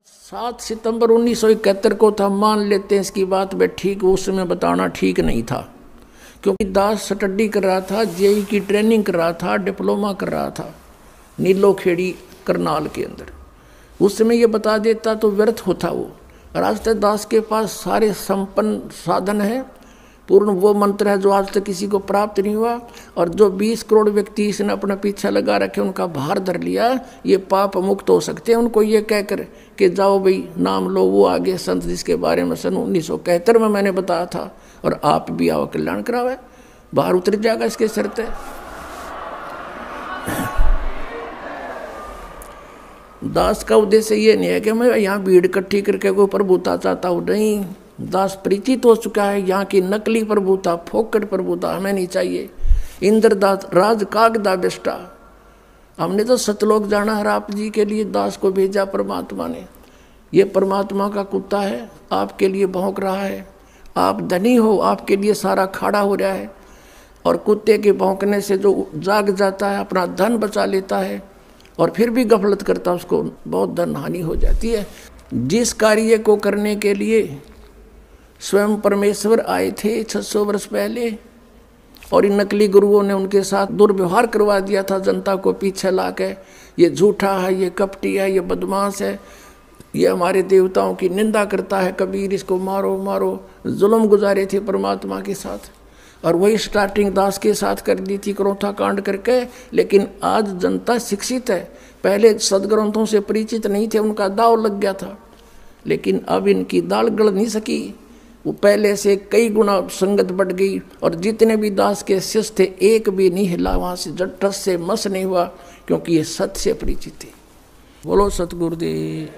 7 सितंबर 1971 को था, मान लेते हैं इसकी बात में ठीक, उस समय बताना ठीक नहीं था क्योंकि दास स्टडी कर रहा था, जेई की ट्रेनिंग कर रहा था, डिप्लोमा कर रहा था नीलो खेड़ी करनाल के अंदर। उस समय ये बता देता तो व्यर्थ होता वो। और आज तक दास के पास सारे संपन्न साधन है, पूर्ण वो मंत्र है जो आज तक किसी को प्राप्त नहीं हुआ। और जो 20 करोड़ व्यक्ति इसने अपना पीछा लगा रखे, उनका भार धर लिया, ये पाप मुक्त हो सकते हैं। उनको ये कहकर कि जाओ भाई नाम लो, वो आगे संत जिसके बारे में सन 1971 में मैंने बताया था, और आप भी आओ कल्याण करावे, बाहर उतर जाएगा इसके शर्त है। दास का उद्देश्य ये नहीं है कि मैं यहाँ भीड़ इकट्ठी करके कोई प्रभुता चाहता हूँ, नहीं। दास परिचित हो चुका है यहाँ की नकली प्रभुता, फोकट प्रभुता हमें नहीं चाहिए। इंद्रदास राज कागदा बेष्टा, हमने तो सतलोक जाना है। आप जी के लिए दास को भेजा परमात्मा ने, ये परमात्मा का कुत्ता है, आपके लिए भौंक रहा है। आप धनी हो, आपके लिए सारा खाड़ा हो रहा है, और कुत्ते के भौंकने से जो जाग जाता है, अपना धन बचा लेता है और फिर भी गफलत करता, उसको बहुत धन हानि हो जाती है। जिस कार्य को करने के लिए स्वयं परमेश्वर आए थे 600 वर्ष पहले, और इन नकली गुरुओं ने उनके साथ दुर्व्यवहार करवा दिया था जनता को पीछे ला के, ये झूठा है, ये कपटी है, ये बदमाश है, ये हमारे देवताओं की निंदा करता है, कबीर इसको मारो मारो, जुल्म गुजारे थे परमात्मा के साथ। और वही स्टार्टिंग दास के साथ कर दी थी क्रोथा कांड करके। लेकिन आज जनता शिक्षित है, पहले सदग्रंथों से परिचित नहीं थे, उनका दाव लग गया था। लेकिन अब इनकी दाल गल नहीं सकी, वो पहले से कई गुना संगत बढ़ गई, और जितने भी दास के शिष्य थे एक भी नहीं हिला वहाँ से, जट्टस से मस नहीं हुआ, क्योंकि ये सत्य से परिचित थे। बोलो सतगुरुदेव।